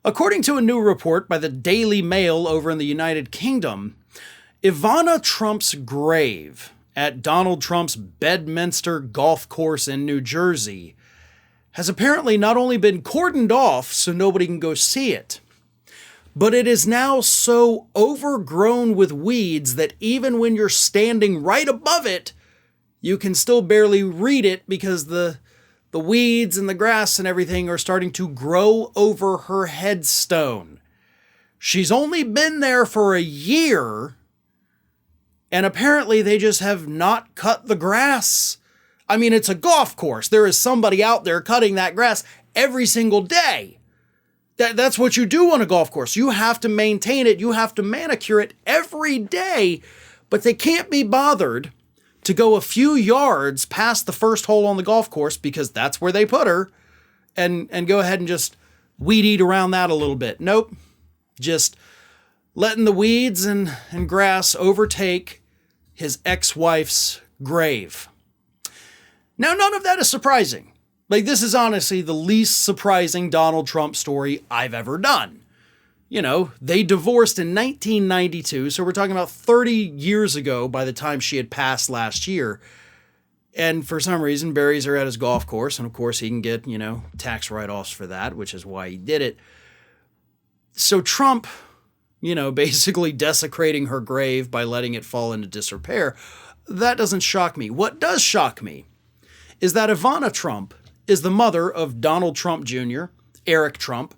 According to a new report by the Daily Mail over in the United Kingdom, Ivana Trump's grave at Donald Trump's Bedminster Golf Course in New Jersey has apparently not only been cordoned off so nobody can go see it, but it is now so overgrown with weeds that even when you're standing right above it, you can still barely read it because the weeds and the grass and everything are starting to grow over her headstone. She's only been there for a year, and apparently they just have not cut the grass. I mean, it's a golf course. There is somebody out there cutting that grass every single day. That's what you do on a golf course. You have to maintain it. You have to manicure it every day, but they can't be bothered to go a few yards past the first hole on the golf course because that's where they put her and go ahead and just weed eat around that a little bit. Nope. Just letting the weeds and grass overtake his ex-wife's grave. Now, none of that is surprising. Like, this is honestly the least surprising Donald Trump story I've ever done. You know, they divorced in 1992, so we're talking about 30 years ago by the time she had passed last year. And for some reason, buries her at his golf course, and of course he can get, tax write-offs for that, which is why he did it. So Trump, basically desecrating her grave by letting it fall into disrepair, that doesn't shock me. What does shock me is that Ivana Trump is the mother of Donald Trump Jr., Eric Trump,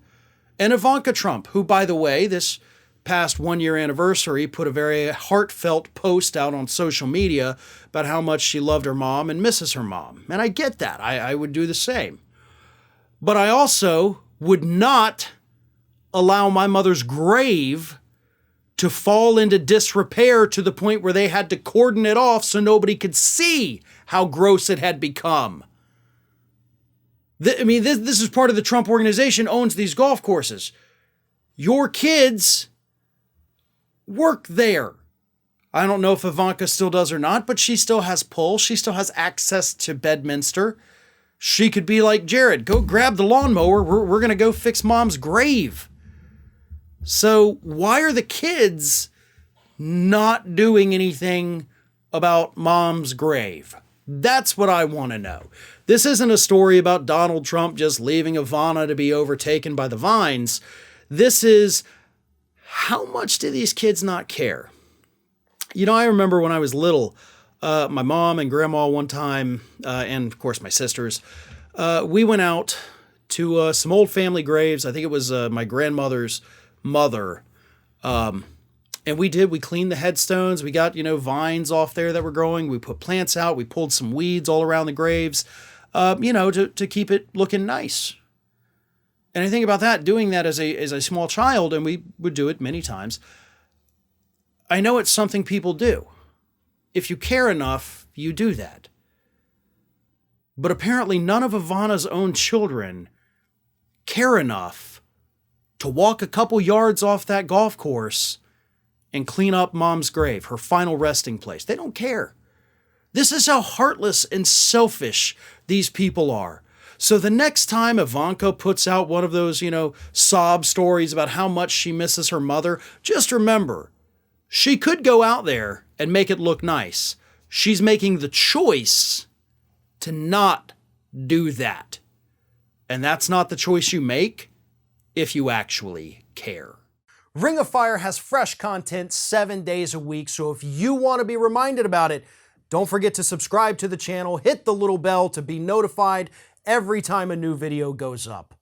and Ivanka Trump, who, by the way, this past one-year anniversary put a very heartfelt post out on social media about how much she loved her mom and misses her mom. And I get that. I would do the same. But I also would not allow my mother's grave to fall into disrepair to the point where they had to cordon it off so nobody could see how gross it had become. This is part of the Trump organization owns these golf courses. Your kids work there. I don't know if Ivanka still does or not, but she still has pull. She still has access to Bedminster. She could be like Jared, go grab the lawnmower. We're going to go fix mom's grave. So why are the kids not doing anything about mom's grave? That's what I want to know. This isn't a story about Donald Trump just leaving Ivana to be overtaken by the vines. This is, how much do these kids not care? I remember when I was little, my mom and grandma one time, and of course my sisters, we went out to some old family graves. I think it was my grandmother's mother. And we cleaned the headstones. We got, vines off there that were growing. We put plants out. We pulled some weeds all around the graves, to keep it looking nice. And I think about that, doing that as a small child, and we would do it many times. I know it's something people do. If you care enough, you do that. But apparently none of Ivana's own children care enough to walk a couple yards off that golf course and clean up mom's grave, her final resting place. They don't care. This is how heartless and selfish these people are. So the next time Ivanka puts out one of those, sob stories about how much she misses her mother, just remember, she could go out there and make it look nice. She's making the choice to not do that. And that's not the choice you make if you actually care. Ring of Fire has fresh content 7 days a week, so if you want to be reminded about it, don't forget to subscribe to the channel, hit the little bell to be notified every time a new video goes up.